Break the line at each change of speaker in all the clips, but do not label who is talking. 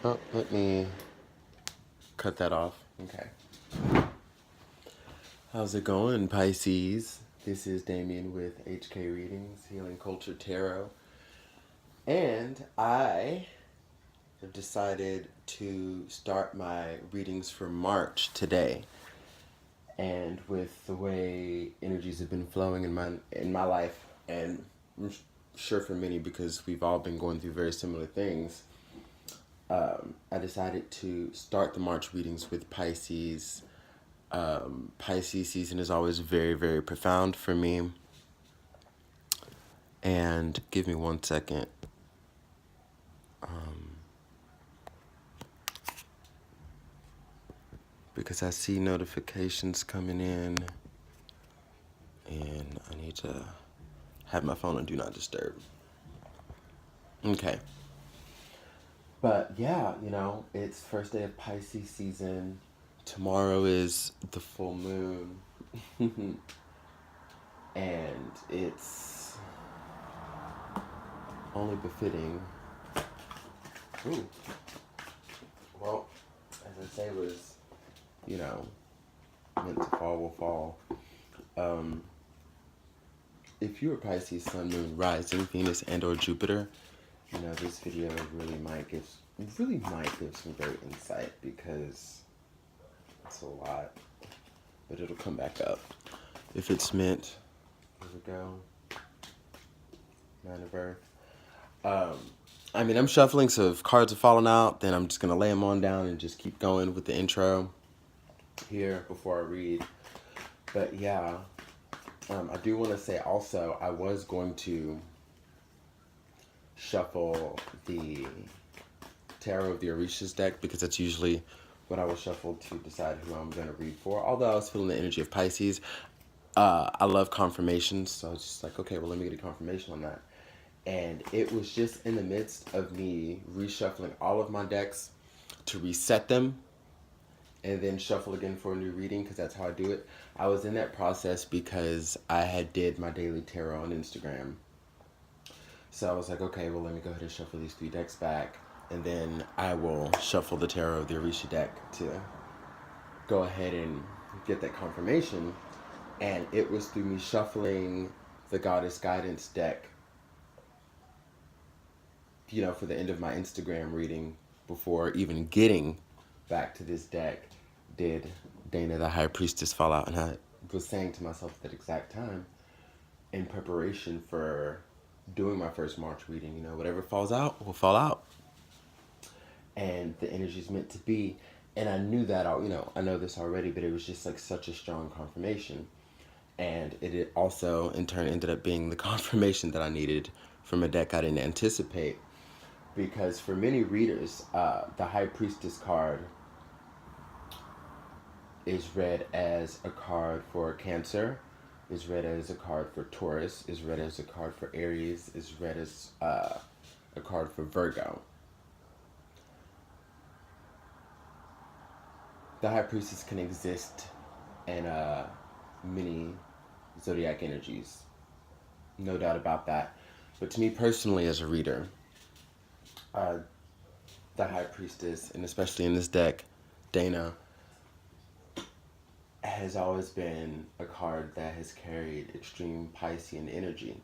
Oh, let me cut that off. Okay. How's it going, Pisces? This is Damien with HK Readings, Healing Culture Tarot. And I have decided to start my readings for March today. And with the way energies have been flowing in my life, and I'm sure for many because we've all been going through very similar things, I decided to start the March readings with Pisces. Pisces season is always very, very profound for me. And give me 1 second. Because I see notifications coming in. And I need to have my phone on Do Not Disturb. Okay. But yeah, it's first day of Pisces season. Tomorrow is the full moon. And it's only befitting. Ooh. Well, as I say, was, meant to fall will fall. If you're Pisces, Sun, Moon, Rising, Venus, and or Jupiter, this video really might give some great insight because it's a lot, but it'll come back up. If it's meant, here we go. 9 of Earth. I'm shuffling, so if cards are falling out, then I'm just going to lay them on down and just keep going with the intro here before I read. But yeah, I do want to say also, I was going to shuffle the Tarot of the Orishas deck because that's usually what I will shuffle to decide who I'm going to read for. Although I was feeling the energy of Pisces, I love confirmations, so I was just like, okay, well, let me get a confirmation on that. And it was just in the midst of me reshuffling all of my decks to reset them and then shuffle again for a new reading because that's how I do it. I was in that process because I had did my daily tarot on Instagram. So I was like, okay, well, let me go ahead and shuffle these 3 decks back. And then I will shuffle the Tarot of the Orisha deck to go ahead and get that confirmation. And it was through me shuffling the Goddess Guidance deck, for the end of my Instagram reading before even getting back to this deck, did Dana the High Priestess fall out. And I was saying to myself at that exact time, in preparation for doing my first March reading, whatever falls out will fall out. And the energy's meant to be. And I knew that, I know this already, but it was just like such a strong confirmation. And it also, in turn, ended up being the confirmation that I needed from a deck I didn't anticipate. Because for many readers, the High Priestess card is read as a card for Cancer, is read as a card for Taurus, is read as a card for Aries, is read as a card for Virgo. The High Priestess can exist in many zodiac energies. No doubt about that. But to me personally as a reader, the High Priestess, and especially in this deck, Dana, has always been a card that has carried extreme Piscean energy.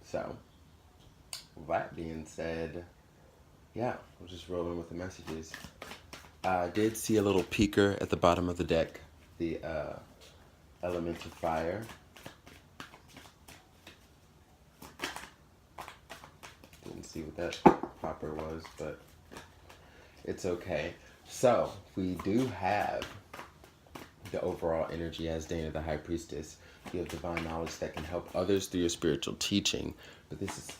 So, that being said, yeah, we're just rolling with the messages. I did see a little peeker at the bottom of the deck, the element of fire. Didn't see what that popper was, but it's okay. So, we do have the overall energy as Dana the High Priestess. You have divine knowledge that can help others through your spiritual teaching. But this is,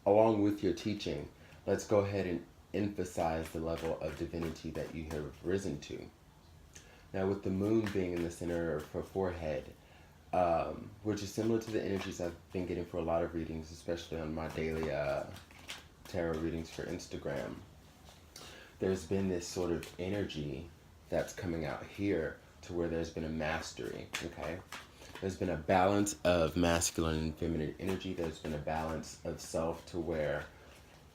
along with your teaching, let's go ahead and emphasize the level of divinity that you have risen to. Now, with the moon being in the center of her forehead, which is similar to the energies I've been getting for a lot of readings, especially on my daily tarot readings for Instagram, there's been this sort of energy that's coming out here to where there's been a mastery, okay? There's been a balance of masculine and feminine energy. There's been a balance of self to where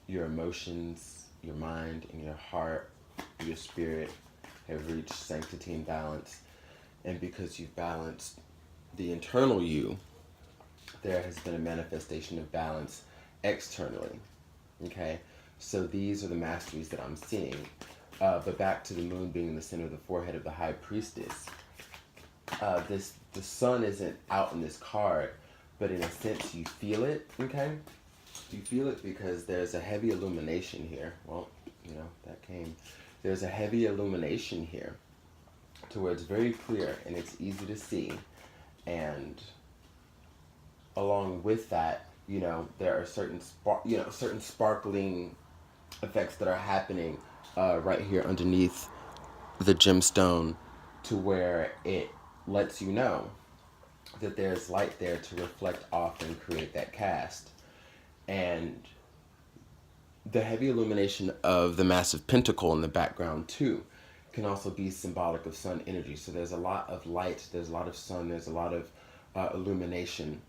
your emotions, your mind, and your heart, your spirit have reached sanctity and balance. And because you've balanced the internal you, there has been a manifestation of balance externally. Okay? So these are the masteries that I'm seeing. But back to the moon being in the center of the forehead of the high priestess. The sun isn't out in this card, but in a sense you feel it, okay? You feel it because there's a heavy illumination here. Well, that came. There's a heavy illumination here to where it's very clear and it's easy to see. And along with that, there are certain certain sparkling effects that are happening right here underneath the gemstone, to where it lets you know that there's light there to reflect off and create that cast. And the heavy illumination of the massive pentacle in the background too can also be symbolic of sun energy. So there's a lot of light, there's a lot of sun, there's a lot of illumination,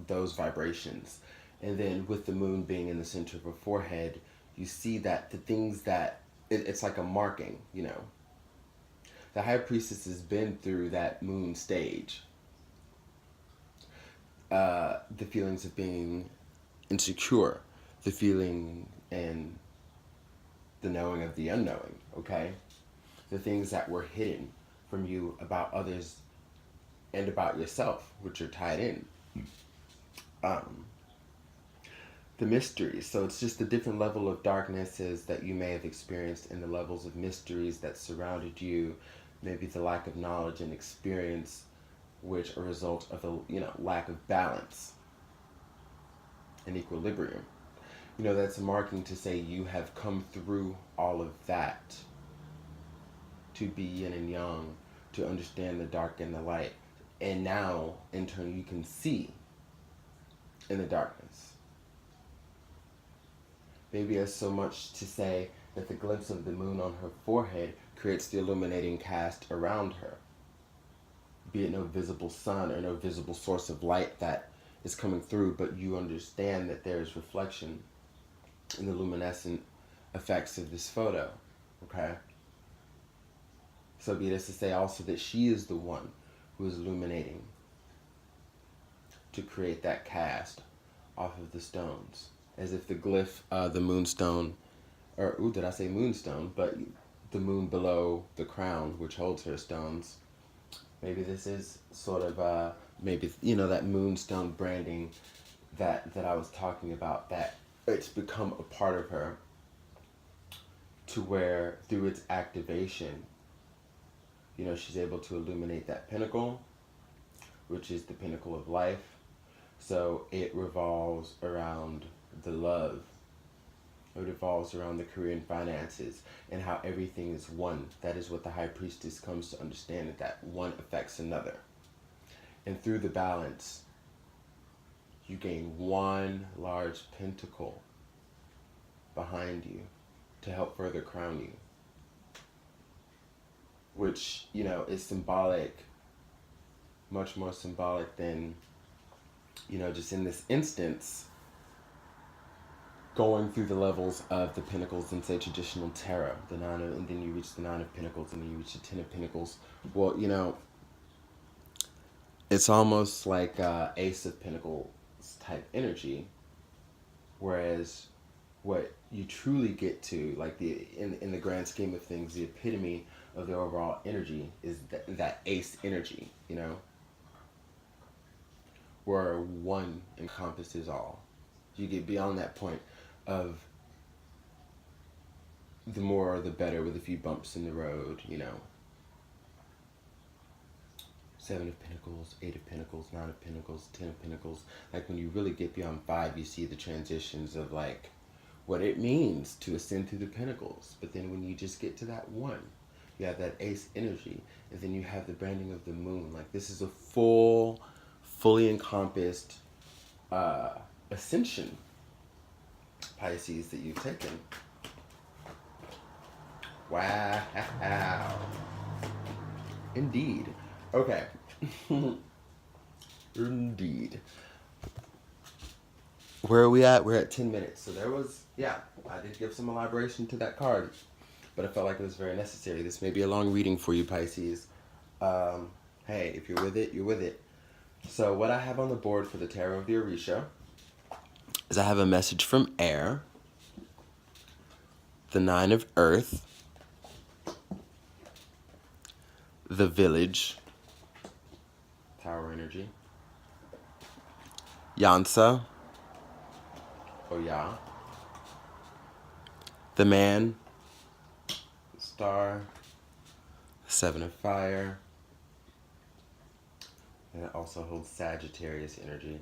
those vibrations. And then with the moon being in the center of her forehead, you see that the things that, it's like a marking, The high priestess has been through that moon stage. The feelings of being insecure, the feeling and the knowing of the unknowing, okay? The things that were hidden from you about others and about yourself, which are tied in. The mysteries. So it's just the different level of darknesses that you may have experienced, and the levels of mysteries that surrounded you, maybe the lack of knowledge and experience, which are a result of a lack of balance and equilibrium. That's a marking to say you have come through all of that to be yin and yang, to understand the dark and the light. And now, in turn, you can see in the darkness. Maybe there's so much to say that the glimpse of the moon on her forehead creates the illuminating cast around her. Be it no visible sun or no visible source of light that is coming through, but you understand that there is reflection in the luminescent effects of this photo, okay? So be this to say also that she is the one who is illuminating to create that cast off of the stones. As if the glyph, the moonstone, or did I say moonstone? But the moon below the crown, which holds her stones. Maybe this is sort of, maybe, that moonstone branding that I was talking about, that it's become a part of her, to where through its activation, she's able to illuminate that pinnacle, which is the pinnacle of life. So it revolves around the love. It revolves around the career and finances, and how everything is one. That is what the high priestess comes to understand, that one affects another. And through the balance, you gain one large pentacle behind you to help further crown you. Which, is symbolic, much more symbolic than, just in this instance, going through the levels of the Pentacles in, say, traditional tarot, and then you reach the Nine of Pentacles, and then you reach the Ten of Pentacles. Well, it's almost like Ace of Pentacles type energy, whereas what you truly get to, like in the grand scheme of things, the epitome of the overall energy is that Ace energy, where one encompasses all. You get beyond that point of the more the better, with a few bumps in the road, Seven of Pentacles, Eight of Pentacles, Nine of Pentacles, Ten of Pentacles. Like when you really get beyond five, you see the transitions of like what it means to ascend through the Pentacles. But then when you just get to that one, you have that Ace energy, and then you have the branding of the moon. Like this is a fully encompassed ascension, Pisces, that you've taken. Wow. Indeed. Okay. Indeed. where are we at? We're at 10 minutes. So there was, yeah, I did give some elaboration to that card, but I felt like it was very necessary. This may be a long reading for you, Pisces. Hey, if you're with it, you're with it. So what I have on the board for the Tarot of the Orisha is I have a message from air, the Nine of Earth, the Village, Tower Energy, Yansa, Oya, the Man, Star, Seven of Fire, and it also holds Sagittarius energy.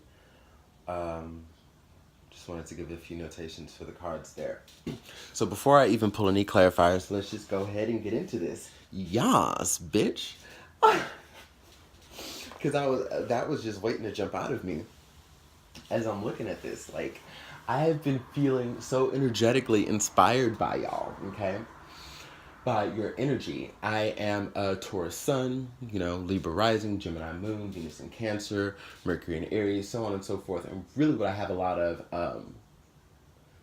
Just wanted to give a few notations for the cards there. So before I even pull any clarifiers, let's just go ahead and get into this. Yas, bitch. Because that was just waiting to jump out of me as I'm looking at this. Like, I have been feeling so energetically inspired by y'all, okay? By your energy. I am a Taurus Sun, Libra Rising, Gemini Moon, Venus in Cancer, Mercury in Aries, so on and so forth. And really what I have a lot of,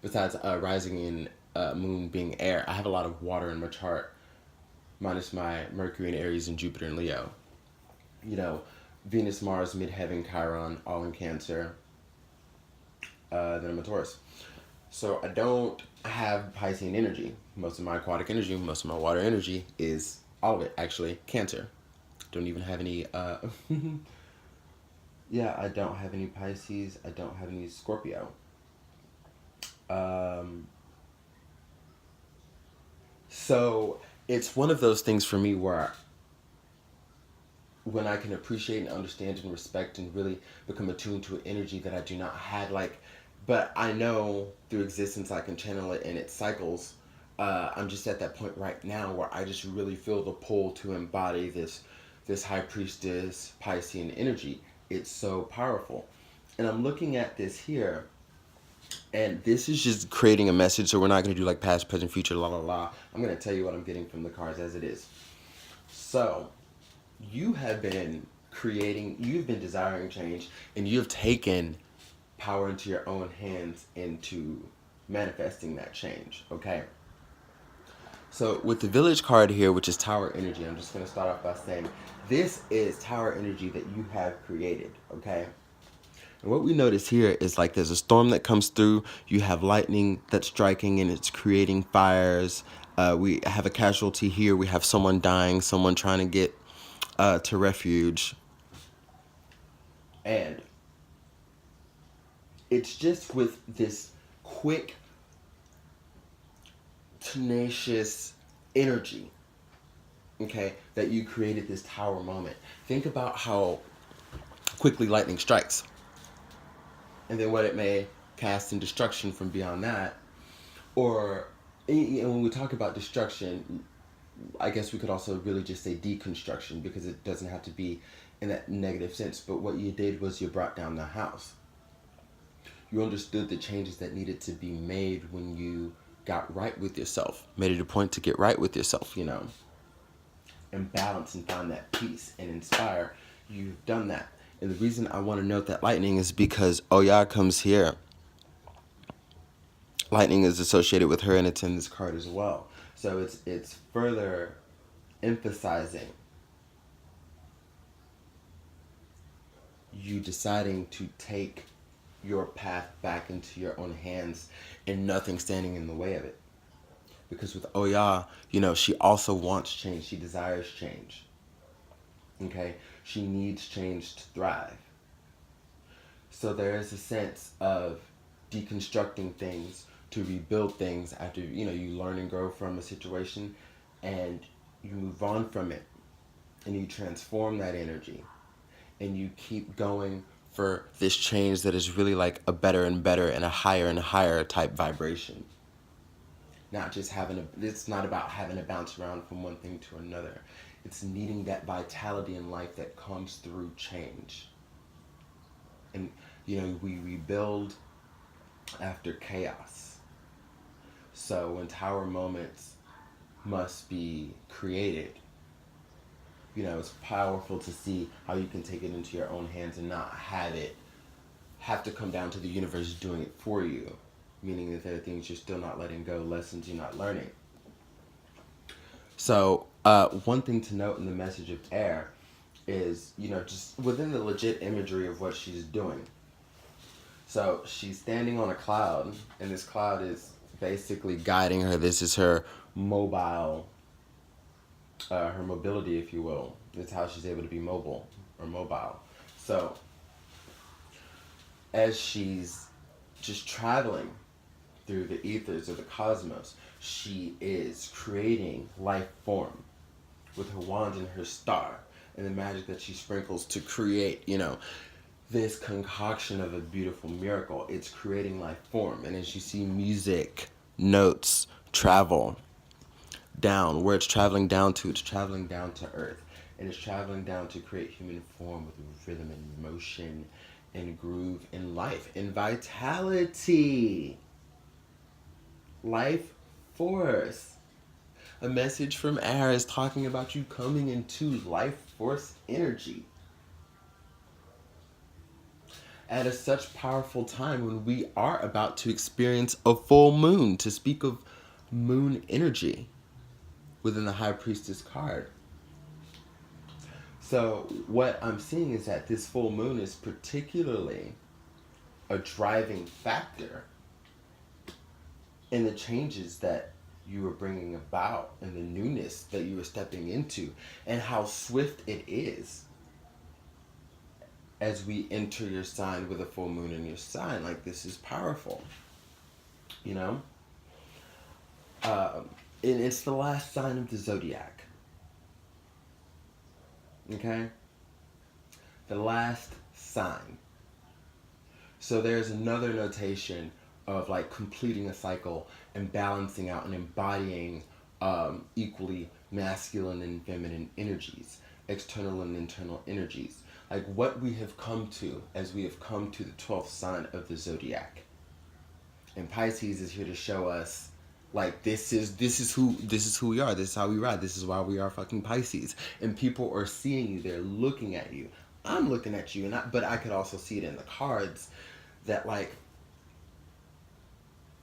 besides Rising in Moon being air, I have a lot of water in my chart, minus my Mercury in Aries and Jupiter in Leo. Venus, Mars, Midheaven, Chiron, all in Cancer. Then I'm a Taurus. So I don't have Piscean energy. Most of my aquatic energy, most of my water energy is, all of it actually, Cancer. Don't even have any, yeah, I don't have any Pisces. I don't have any Scorpio. So it's one of those things for me where when I can appreciate and understand and respect and really become attuned to an energy that I do not have, but I know through existence I can channel it in its cycles. I'm just at that point right now where I just really feel the pull to embody this high priestess Piscean energy. It's so powerful. And I'm looking at this here, and this is just creating a message, so we're not going to do like past, present, future, la la la. I'm going to tell you what I'm getting from the cards as it is. So, you have been you've been desiring change, and you've taken power into your own hands into manifesting that change, okay? So with the Village card here, which is Tower Energy, I'm just going to start off by saying this is Tower Energy that you have created, okay? And what we notice here is like there's a storm that comes through, you have lightning that's striking and it's creating fires. We have a casualty here, we have someone dying, someone trying to get to refuge. And it's just with this quick, tenacious energy, okay, that you created this tower moment. Think about how quickly lightning strikes, and then what it may cast in destruction from beyond that. Or, and when we talk about destruction, I guess we could also really just say deconstruction, because it doesn't have to be in that negative sense. But what you did was you brought down the house. You understood the changes that needed to be made when you got right with yourself, made it a point to get right with yourself, and balance and find that peace and inspire. You've done that. And the reason I want to note that lightning is because Oya comes here. Lightning is associated with her, and it's in this card as well. So it's further emphasizing you deciding to take your path back into your own hands and nothing standing in the way of it. Because with Oya, she also wants change. She desires change. Okay? She needs change to thrive. So there is a sense of deconstructing things to rebuild things after, you learn and grow from a situation, and you move on from it and you transform that energy and you keep going for this change that is really like a better and better and a higher type vibration. Not just it's not about having to bounce around from one thing to another. It's needing that vitality in life that comes through change. And, we rebuild after chaos. So when tower moments must be created, it's powerful to see how you can take it into your own hands and not have it have to come down to the universe doing it for you, meaning that there are things you're still not letting go, lessons you're not learning. So, one thing to note in the message of air is, just within the legit imagery of what she's doing. So, she's standing on a cloud, and this cloud is basically guiding her. This is her her mobility, if you will. It's how she's able to be mobile or mobile. So, as she's just traveling through the ethers of the cosmos, she is creating life form with her wand and her star and the magic that she sprinkles to create, this concoction of a beautiful miracle. It's creating life form. And as you see music, notes travel down, where it's traveling down to, it's traveling down to earth. And it's traveling down to create human form with rhythm and motion and groove and life and vitality. Life force. A message from air is talking about you coming into life force energy at a such powerful time when we are about to experience a full moon, to speak of moon energy within the High Priestess card. So what I'm seeing is that this full moon is particularly a driving factor in the changes that you were bringing about and the newness that you were stepping into, and how swift it is as we enter your sign with a full moon in your sign. Like, this is powerful, and it's the last sign of the zodiac. Okay? The last sign. So there's another notation of like completing a cycle and balancing out and embodying equally masculine and feminine energies, external and internal energies. Like what we have come to as we have come to the 12th sign of the zodiac. And Pisces is here to show us, like, this is who we are. This is how we ride. This is why we are fucking Pisces. And people are seeing you. They're looking at you. I'm looking at you, but I could also see it in the cards that, like,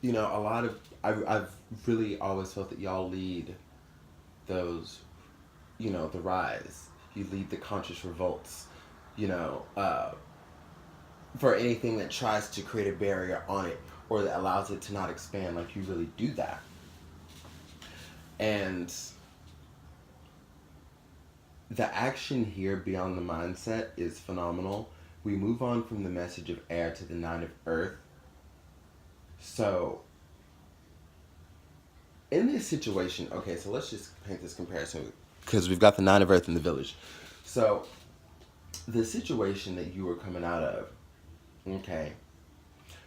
a lot of I've really always felt that y'all lead those, the rise. You lead the conscious revolts, for anything that tries to create a barrier on it or that allows it to not expand. Like, you really do that. And the action here beyond the mindset is phenomenal. We move on from the message of air to the 9 of earth. So in this situation, okay, so let's just paint this comparison, because we've got the 9 of earth in the village. So the situation that you were coming out of, okay,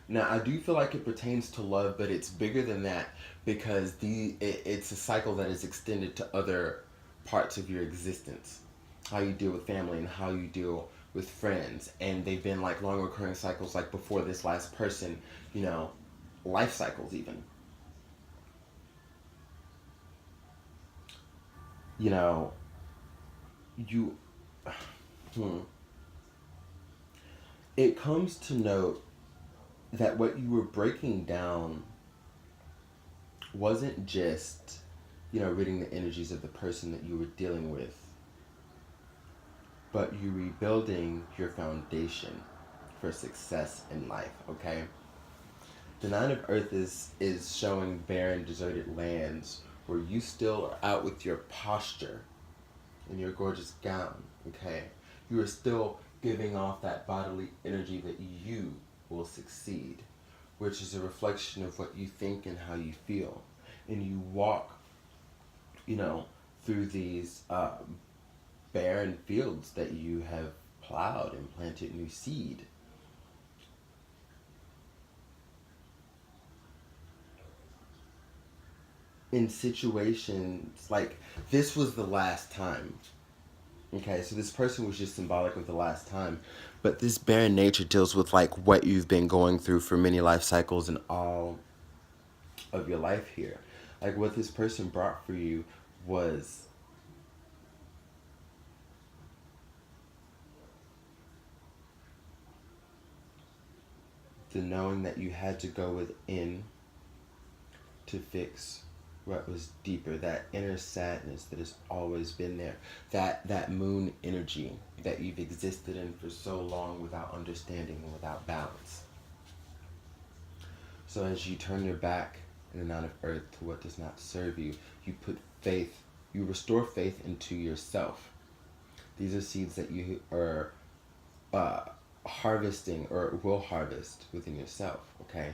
now I do feel like it pertains to love, but it's bigger than that, because it's a cycle that is extended to other parts of your existence. How you deal with family and how you deal with friends, and they've been like long recurring cycles, like before this last person, life cycles even. It comes to note that what you were breaking down wasn't just, reading the energies of the person that you were dealing with, but you rebuilding your foundation for success in life, okay? The 9 of earth is showing barren, deserted lands where you still are out with your posture in your gorgeous gown, okay? You are still giving off that bodily energy that you will succeed, which is a reflection of what you think and how you feel. And you walk, through these barren fields that you have plowed and planted new seed. In situations like this was the last time. Okay, so this person was just symbolic of the last time. But this barren nature deals with like what you've been going through for many life cycles and all of your life here. Like what this person brought for you was The knowing that you had to go within to fix what was deeper, that inner sadness that has always been there, that moon energy that you've existed in for so long without understanding and without balance. So as you turn your back in and out of earth to what does not serve you, you put faith, you restore faith into yourself. These are seeds that you are harvesting or will harvest within yourself, okay?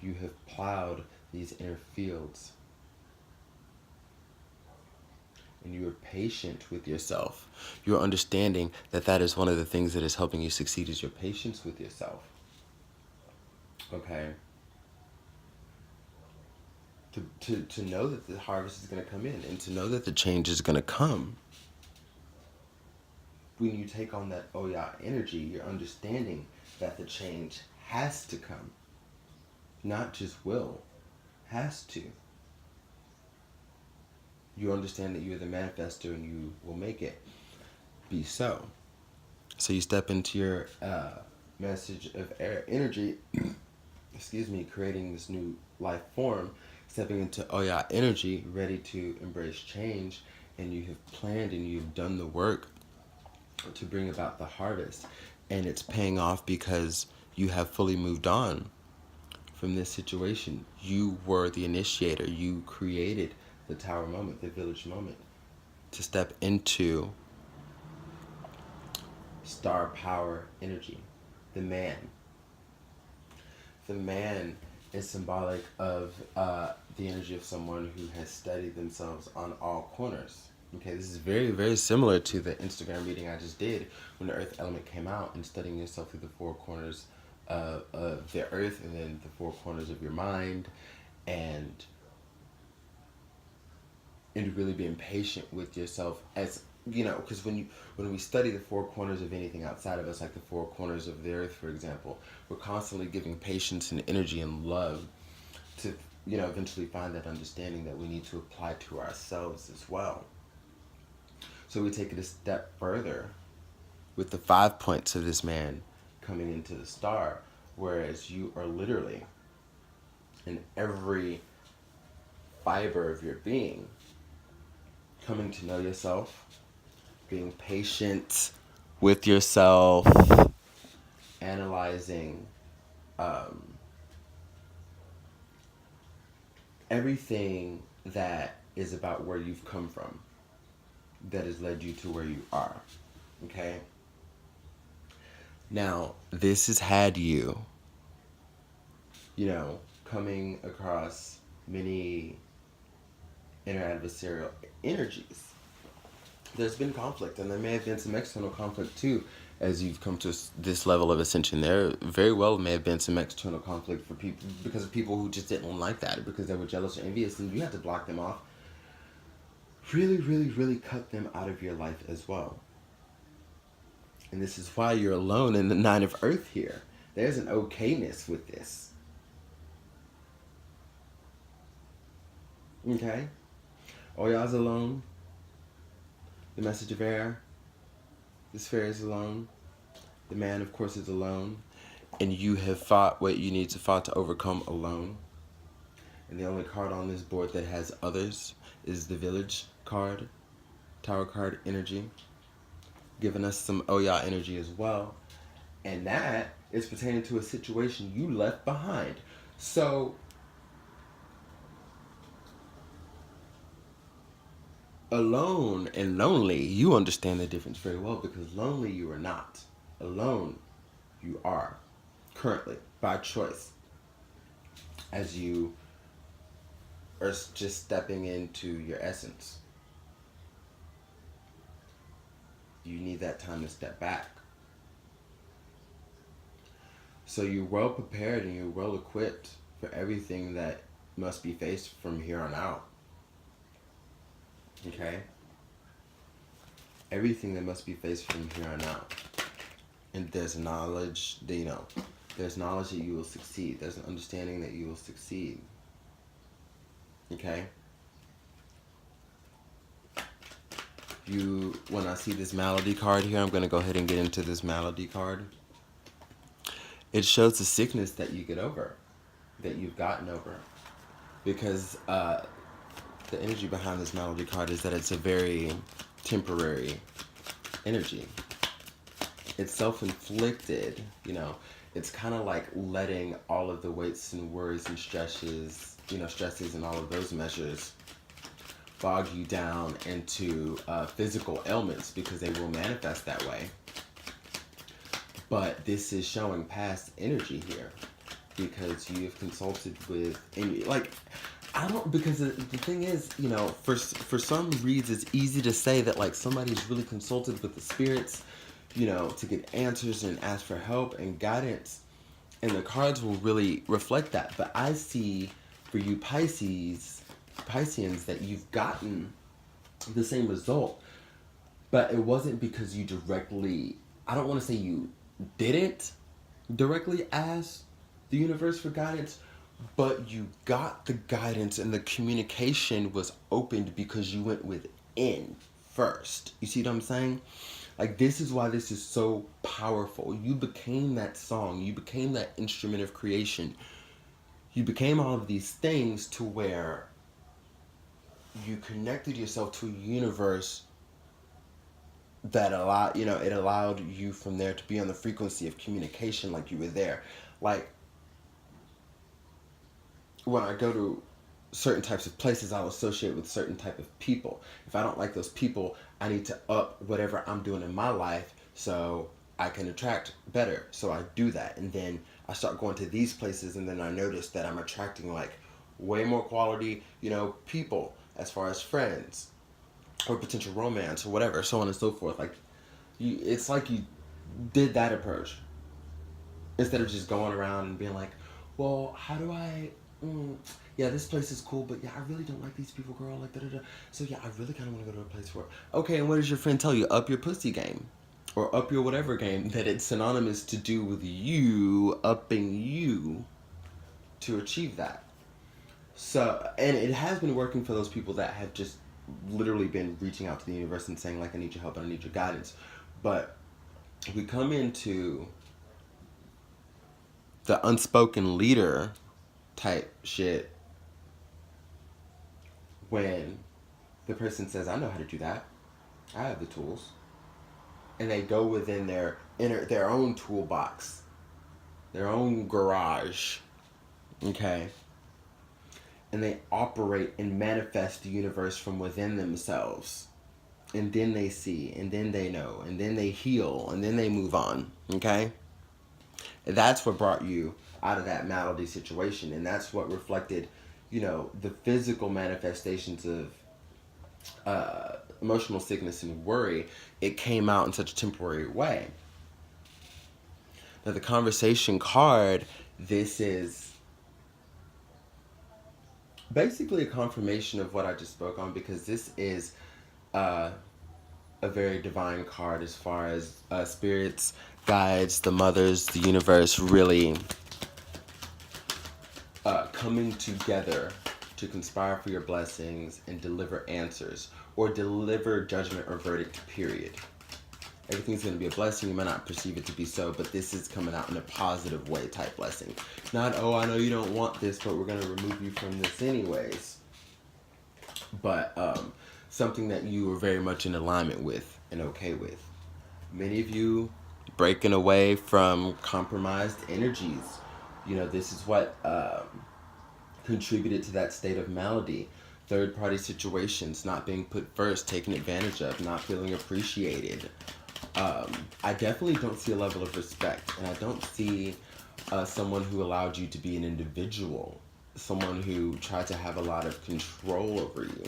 You have plowed these inner fields. And you are patient with yourself. You're understanding that that is one of the things that is helping you succeed is your patience with yourself. Okay? To know that the harvest is going to come in and to know that the change is going to come. When you take on that Oya energy, you're understanding that the change has to come. Not just will. Has to. You understand that you're the manifester and you will make it be so. So you step into your message of air energy, creating this new life form, stepping into Oya energy, ready to embrace change, and you have planned and you've done the work to bring about the harvest. And it's paying off because you have fully moved on from this situation. You were the initiator. You created the tower moment, the village moment, to step into star power energy, the man. The man is symbolic of the energy of someone who has studied themselves on all corners. Okay, this is very, very similar to the Instagram reading I just did when the earth element came out, and studying yourself through the four corners of the earth and then the four corners of your mind, and really being patient with yourself, as you know, because when we study the four corners of anything outside of us, like the four corners of the earth, for example, we're constantly giving patience and energy and love to, eventually find that understanding that we need to apply to ourselves as well. So we take it a step further with the 5 points of this man coming into the star, whereas you are literally in every fiber of your being coming to know yourself, being patient with yourself, analyzing everything that is about where you've come from, that has led you to where you are. Okay? Now, this has had you, coming across many inner adversarial energies. There's been conflict, and there may have been some external conflict too, as you've come to this level of ascension. There very well may have been some external conflict for people because of people who just didn't like that, because they were jealous or envious, and you had to block them off. Really, really, really cut them out of your life as well. And this is why you're alone in the 9 of Earth here. There's an okayness with this. Okay? Oya's alone. The message of air. This fairy is alone. The man, of course, is alone. And you have fought what you need to fight to overcome alone. And the only card on this board that has others is the village card. Tower card energy. Giving us some Oya energy as well. And that is pertaining to a situation you left behind. So, alone and lonely, you understand the difference very well, because lonely you are not. Alone you are, currently, by choice. As you are just stepping into your essence. You need that time to step back. So you're well prepared and you're well equipped for everything that must be faced from here on out. Okay? Everything that must be faced from here on out. And there's knowledge, there's knowledge that you will succeed. There's an understanding that you will succeed. Okay? When I see this Malady card here, I'm going to go ahead and get into this Malady card. It shows the sickness that you get over, that you've gotten over. Because the energy behind this Melody card is that it's a very temporary energy. It's self-inflicted, you know. It's kind of like letting all of the weights and worries and stresses and all of those measures bog you down into physical ailments, because they will manifest that way. But this is showing past energy here, because you have consulted with, and like, I don't, because the thing is, you know, for some reads, it's easy to say that like somebody's really consulted with the spirits, you know, to get answers and ask for help and guidance, and the cards will really reflect that. But I see for you Pisceans, that you've gotten the same result, but it wasn't because you directly, I don't want to say you didn't directly ask the universe for guidance, but you got the guidance and the communication was opened because you went within first. You see what I'm saying? Like, this is why this is so powerful. You became that song. You became that instrument of creation. You became all of these things to where you connected yourself to a universe that allowed, you know, it allowed you from there to be on the frequency of communication, like you were there. Like, when I go to certain types of places, I'll associate with certain type of people. If I don't like those people, I need to up whatever I'm doing in my life so I can attract better. So I do that, and then I start going to these places, and then I notice that I'm attracting like way more quality, you know, people, as far as friends or potential romance or whatever, so on and so forth. Like, it's like you did that approach instead of just going around and being like, well, how do I yeah, this place is cool, but yeah, I really don't like these people, girl, like, da da da. So yeah, I really kind of want to go to a place where, okay, and what does your friend tell you? Up your pussy game, or up your whatever game that it's synonymous to do with you upping you to achieve that. So, and it has been working for those people that have just literally been reaching out to the universe and saying like, I need your help and I need your guidance. But we come into the unspoken leader type shit when the person says, I know how to do that. I have the tools. And they go within their own toolbox, their own garage, okay? And they operate and manifest the universe from within themselves. And then they see, and then they know, and then they heal, and then they move on, okay? And that's what brought you out of that malady situation, and that's what reflected, you know, the physical manifestations of emotional sickness and worry. It came out in such a temporary way. Now the conversation card, this is basically a confirmation of what I just spoke on, because this is a very divine card as far as spirits, guides, the mothers, the universe really coming together to conspire for your blessings and deliver answers, or deliver judgment or verdict, period. Everything's going to be a blessing. You might not perceive it to be so, but this is coming out in a positive way type blessing. Not, oh, I know you don't want this, but we're going to remove you from this anyways. But something that you are very much in alignment with and okay with. Many of you breaking away from compromised energies. You know, this is what contributed to that state of malady. Third party situations, not being put first, taken advantage of, not feeling appreciated. I definitely don't see a level of respect, and I don't see someone who allowed you to be an individual, someone who tried to have a lot of control over you.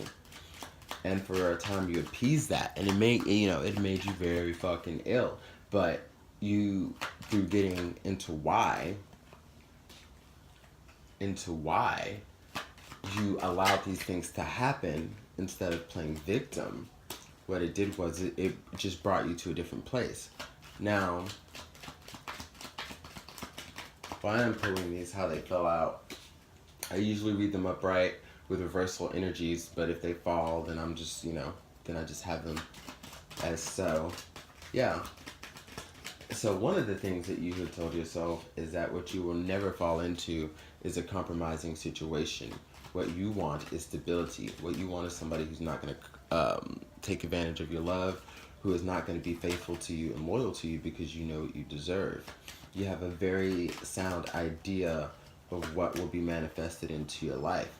And for a time you appeased that, and it made you very fucking ill. But you, through getting into why you allowed these things to happen instead of playing victim, what it did was it just brought you to a different place. Now, when I'm pulling these, how they fill out, I usually read them upright with reversal energies, but if they fall, then I'm just, then I just have them as so. Yeah. So one of the things that you have told yourself is that what you will never fall into is a compromising situation. What you want is stability. What you want is somebody who's not going to take advantage of your love, who is not going to be faithful to you and loyal to you because you know what you deserve. You have a very sound idea of what will be manifested into your life.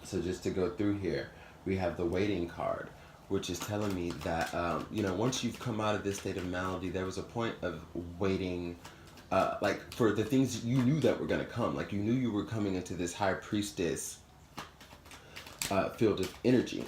So just to go through here, we have the waiting card, which is telling me that, once you've come out of this state of malady, there was a point of waiting, like for the things you knew that were going to come. Like you knew you were coming into this high priestess field of energy.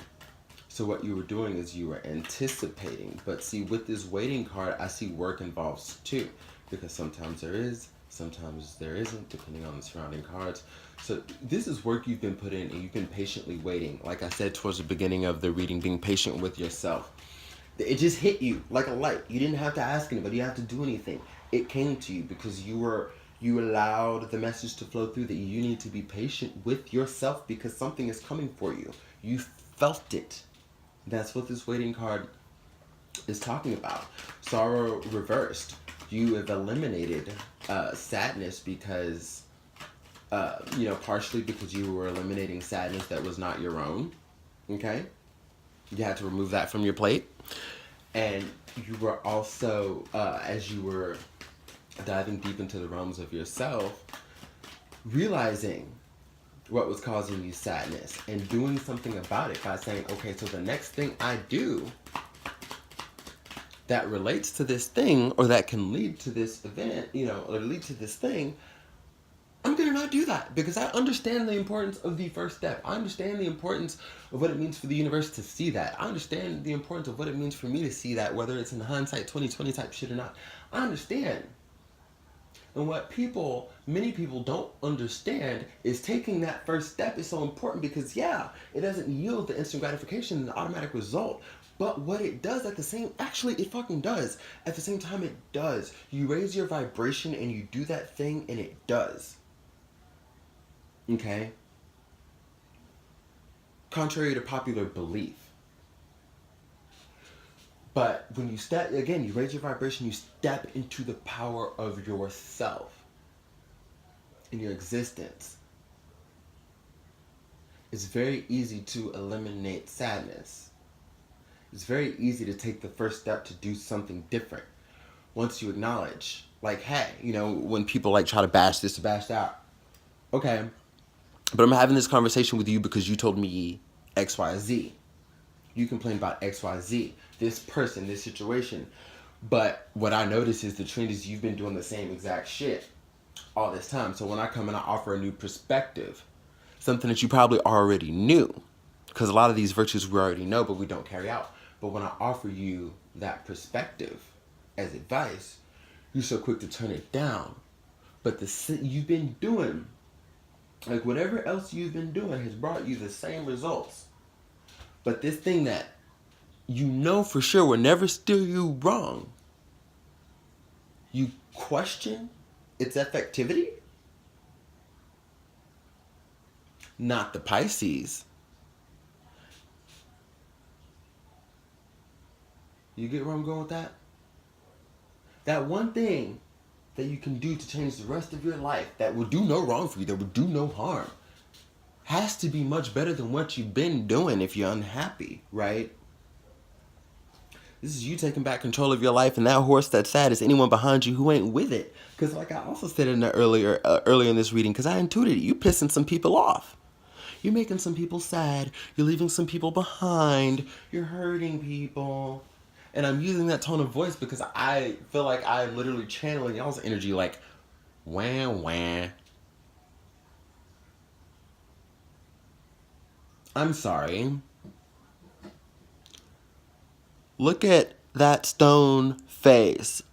So what you were doing is you were anticipating. But see, with this waiting card, I see work involves too. Because sometimes there is, sometimes there isn't, depending on the surrounding cards. So this is work you've been put in and you've been patiently waiting. Like I said towards the beginning of the reading, being patient with yourself. It just hit you like a light. You didn't have to ask anybody. You didn't have to do anything. It came to you because you allowed the message to flow through that you need to be patient with yourself because something is coming for you. You felt it. That's what this waiting card is talking about. Sorrow reversed. You have eliminated sadness because, partially because you were eliminating sadness that was not your own. Okay? You had to remove that from your plate. And you were also, as you were diving deep into the realms of yourself, realizing what was causing you sadness and doing something about it by saying, okay, so the next thing I do that relates to this thing or that can lead to this event, or lead to this thing, I'm going to not do that because I understand the importance of the first step. I understand the importance of what it means for the universe to see that. I understand the importance of what it means for me to see that, whether it's in hindsight 2020 type shit or not. I understand. And what many people don't understand is taking that first step is so important because, it doesn't yield the instant gratification and the automatic result. But what it does it fucking does. At the same time, it does. You raise your vibration and you do that thing and it does. Okay? Contrary to popular belief. But when you you raise your vibration, you step into the power of yourself in your existence. It's very easy to eliminate sadness. It's very easy to take the first step to do something different. Once you acknowledge, like, hey, when people like try to bash this or bash that, okay, but I'm having this conversation with you because you told me X, Y, Z. You complain about X, Y, Z, this person, this situation. But what I notice is the trend is you've been doing the same exact shit all this time. So when I come and I offer a new perspective, something that you probably already knew, because a lot of these virtues we already know, but we don't carry out. But when I offer you that perspective as advice, you're so quick to turn it down. But you've been doing, like whatever else you've been doing has brought you the same results. But this thing that you know for sure will never steer you wrong, you question its effectivity? Not the Pisces. You get where I'm going with that? That one thing that you can do to change the rest of your life that will do no wrong for you, that will do no harm, has to be much better than what you've been doing if you're unhappy, right? This is you taking back control of your life, and that horse that's sad is anyone behind you who ain't with it. Because like I also said in the earlier in this reading, because I intuited it, you pissing some people off. You're making some people sad. You're leaving some people behind. You're hurting people. And I'm using that tone of voice because I feel like I'm literally channeling y'all's energy like, wah, wah. I'm sorry. Look at that stone face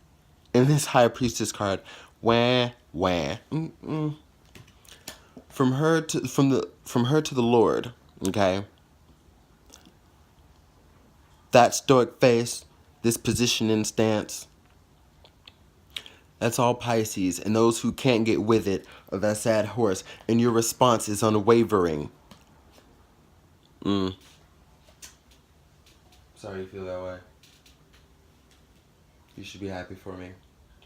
in this High Priestess card. Wah, wah. Mm-mm. From her to the Lord, okay? That stoic face, this position and stance, that's all Pisces. And those who can't get with it are that sad horse. And your response is unwavering. Sorry you feel that way. You should be happy for me.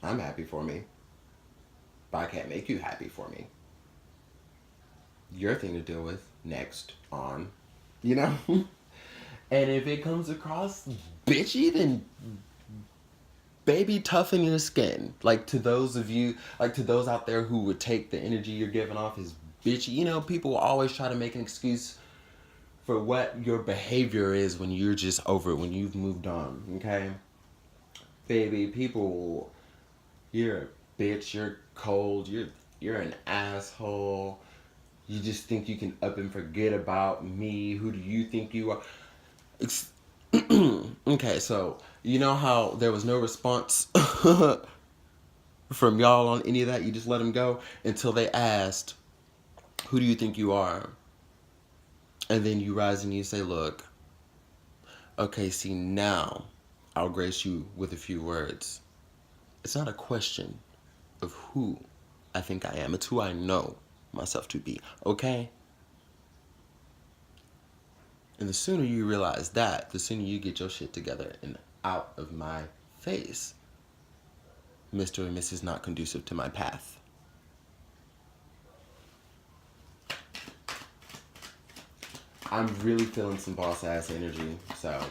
I'm happy for me. But I can't make you happy for me. Your thing to deal with. Next. On. You know? And if it comes across bitchy, then baby, toughen your skin. Like, to those of you, like, to those out there who would take the energy you're giving off as bitchy, you know, people will always try to make an excuse for what your behavior is when you're just over it, when you've moved on, okay? Baby, people, you're a bitch, you're cold, you're an asshole. You just think you can up and forget about me. Who do you think you are? Okay, so you know how there was no response from y'all on any of that? You just let them go until they asked, who do you think you are? And then you rise and you say, look, okay, see, now I'll grace you with a few words. It's not a question of who I think I am. It's who I know myself to be, okay? And the sooner you realize that, the sooner you get your shit together and out of my face. Mr. and Mrs. Not conducive to my path. I'm really feeling some boss ass energy, so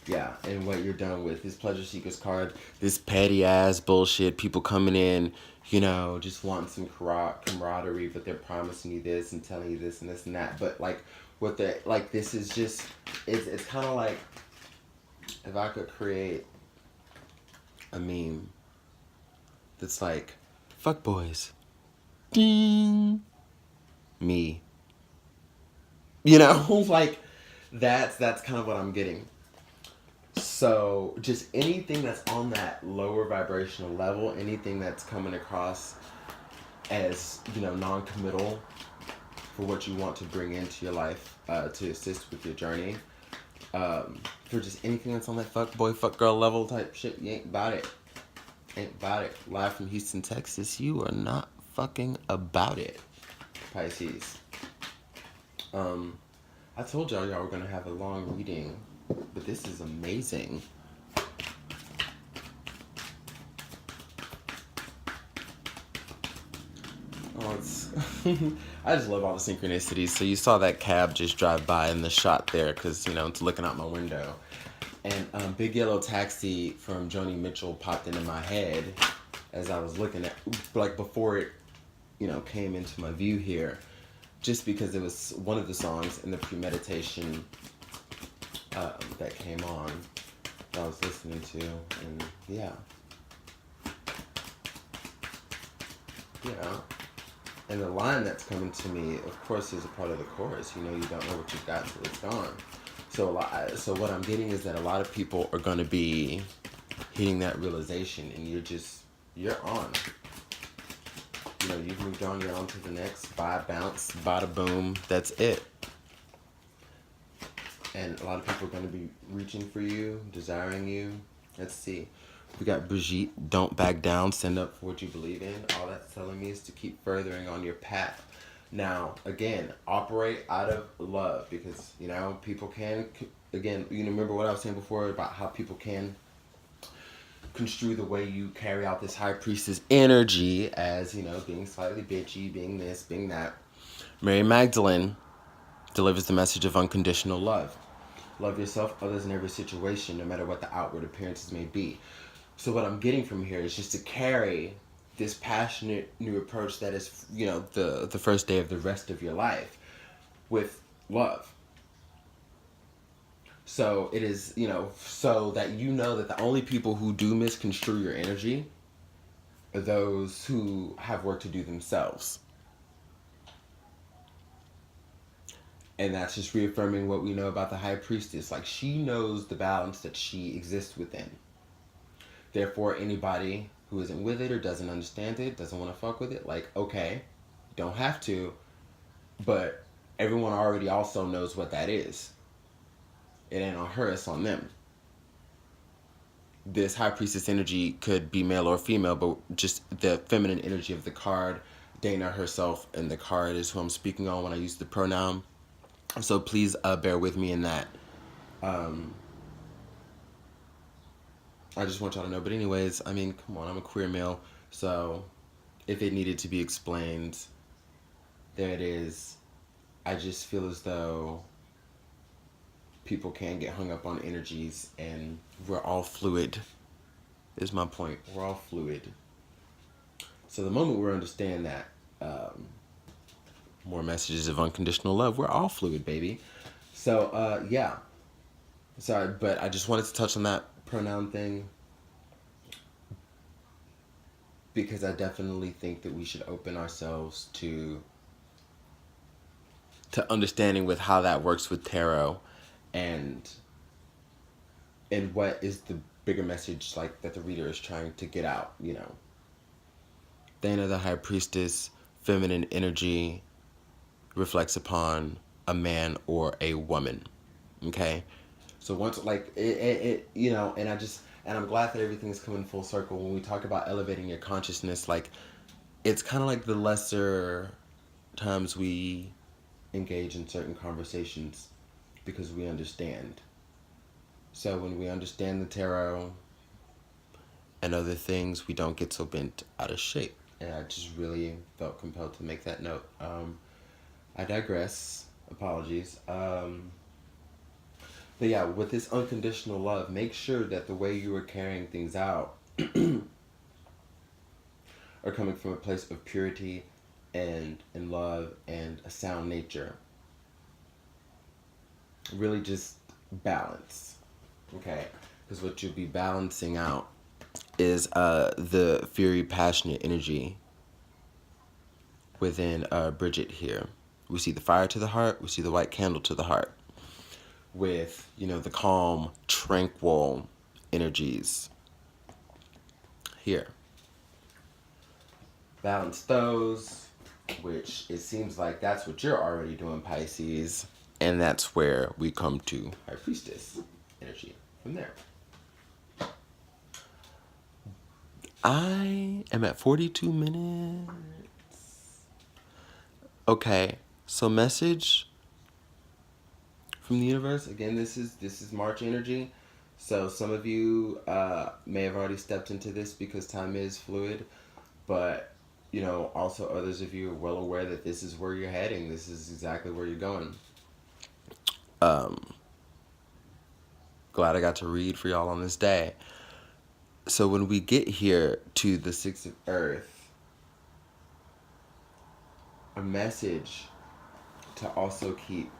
yeah. And what you're done with this pleasure seekers card, this petty ass bullshit, people coming in, you know, just wanting some camaraderie, but they're promising you this and telling you this and this and that. But like, what they like, this is just, it's kind of like if I could create a meme that's like, fuck boys, ding, me. You know, like that's kind of what I'm getting. So just anything that's on that lower vibrational level, anything that's coming across as, you know, non-committal for what you want to bring into your life to assist with your journey. For just anything that's on that fuck boy, fuck girl level type shit, you ain't about it. Ain't about it. Live from Houston, Texas, you are not fucking about it, Pisces. I told y'all were gonna have a long reading, but this is amazing. Oh, it's I just love all the synchronicities. So you saw that cab just drive by in the shot there, because you know it's looking out my window, and Big Yellow Taxi from Joni Mitchell popped into my head as I was looking at, like before it, you know, came into my view here. Just because it was one of the songs in the premeditation that came on that I was listening to, and yeah. And the line that's coming to me, of course, is a part of the chorus. You know, you don't know what you've got till it's gone. So what I'm getting is that a lot of people are going to be hitting that realization, and you're on. You know, you've moved on, you're on to the next. Bye, bounce, bada boom, that's it. And a lot of people are going to be reaching for you, desiring you. Let's see. We got Brigitte, don't back down, stand up for what you believe in. All that's telling me is to keep furthering on your path. Now, again, operate out of love, because, you know, people can, again, you know, remember what I was saying before about how people can construe the way you carry out this high priestess energy as, you know, being slightly bitchy, being this, being that. Mary Magdalene delivers the message of unconditional love. Love yourself, others, in every situation, no matter what the outward appearances may be. So what I'm getting from here is just to carry this passionate new approach that is, you know, the first day of the rest of your life with love. So it is, you know, so that you know that the only people who do misconstrue your energy are those who have work to do themselves. And that's just reaffirming what we know about the high priestess. Like, she knows the balance that she exists within. Therefore, anybody who isn't with it or doesn't understand it, doesn't want to fuck with it, like, okay, don't have to. But everyone already also knows what that is. It ain't on her, it's on them. This high priestess energy could be male or female, but just the feminine energy of the card, Dana herself in the card is who I'm speaking on when I use the pronoun. So please bear with me in that. I just want y'all to know. But anyways, I mean, come on, I'm a queer male, so if it needed to be explained, there it is. I just feel as though people can get hung up on energies, and we're all fluid, is my point. We're all fluid. So the moment we understand that, more messages of unconditional love, we're all fluid, baby. So, yeah. Sorry, but I just wanted to touch on that pronoun thing because I definitely think that we should open ourselves to understanding with how that works with tarot, and what is the bigger message like that the reader is trying to get out, you know. Dana, the High Priestess, feminine energy, reflects upon a man or a woman. Okay? So once, like, you know, and I'm glad that everything's coming full circle. When we talk about elevating your consciousness, like, it's kind of like the lesser times we engage in certain conversations because we understand. So when we understand the tarot and other things, we don't get so bent out of shape. And I just really felt compelled to make that note. I digress. Apologies. But yeah, with this unconditional love, make sure that the way you are carrying things out are coming from a place of purity and love and a sound nature. Really just balance. Okay? Because what you'll be balancing out is the fiery, passionate energy within Bridget here. We see the fire to the heart. We see the white candle to the heart. With, you know, the calm, tranquil energies here. Balance those, which it seems like that's what you're already doing, Pisces. And that's where we come to High Priestess energy from there. I am at 42 minutes. Okay, so message from the universe. Again, this is March energy. So some of you may have already stepped into this because time is fluid, but you know, also others of you are well aware that this is where you're heading. This is exactly where you're going. Glad I got to read for y'all on this day. So when we get here to the Six of Earth, a message to also keep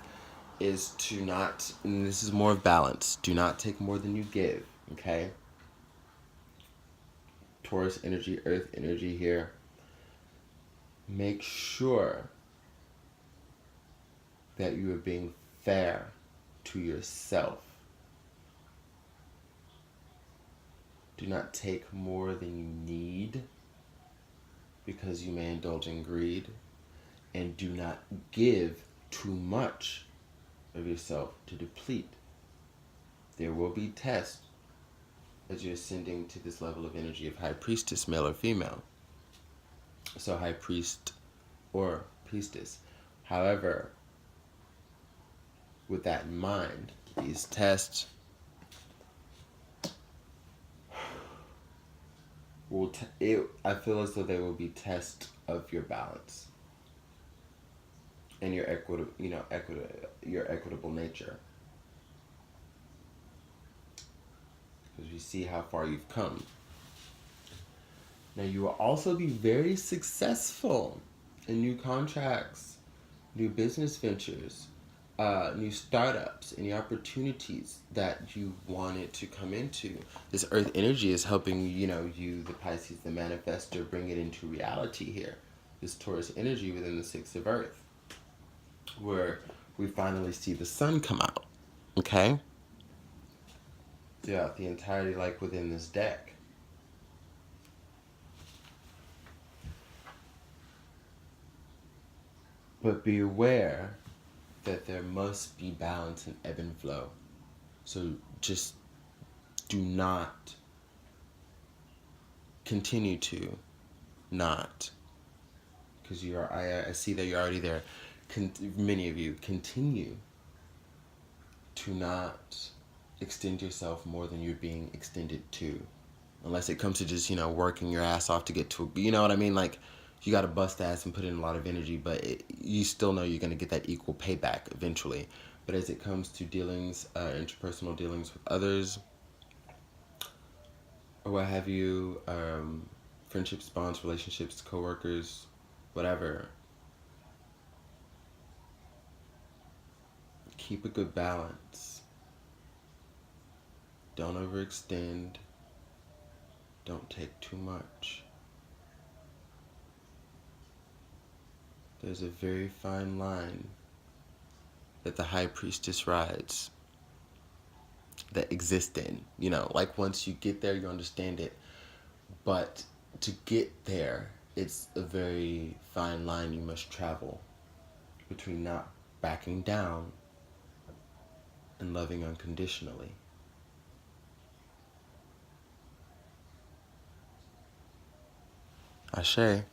is to not, and this is more of balance, do not take more than you give, okay? Taurus energy, Earth energy here. Make sure that you are being fair to yourself. Do not take more than you need because you may indulge in greed. And do not give too much of yourself to deplete. There will be tests as you're ascending to this level of energy of High Priestess, male or female. So High Priest or Priestess. However, with that in mind, these tests will I feel as though they will be tests of your balance and your your equitable nature. Because you see how far you've come. Now you will also be very successful in new contracts, new business ventures, new startups, any opportunities that you wanted to come into. This Earth energy is helping, you know, you, the Pisces, the manifestor, bring it into reality here. This Taurus energy within the Six of Earth, where we finally see the sun come out, okay? Throughout the entirety, like within this deck. But be aware that there must be balance and ebb and flow. So just do not continue to not, because you are, I see that you're already there. Many of you continue to not extend yourself more than you're being extended to. Unless it comes to just, working your ass off to get to, you know what I mean? Like, you got to bust ass and put in a lot of energy, but you still know you're going to get that equal payback eventually. But as it comes to dealings, interpersonal dealings with others, or what have you, friendships, bonds, relationships, coworkers, whatever, keep a good balance. Don't overextend. Don't take too much. There's a very fine line that the high priestess rides that exist in. Like once you get there, you understand it. But to get there, it's a very fine line you must travel between not backing down and loving unconditionally. Ashe.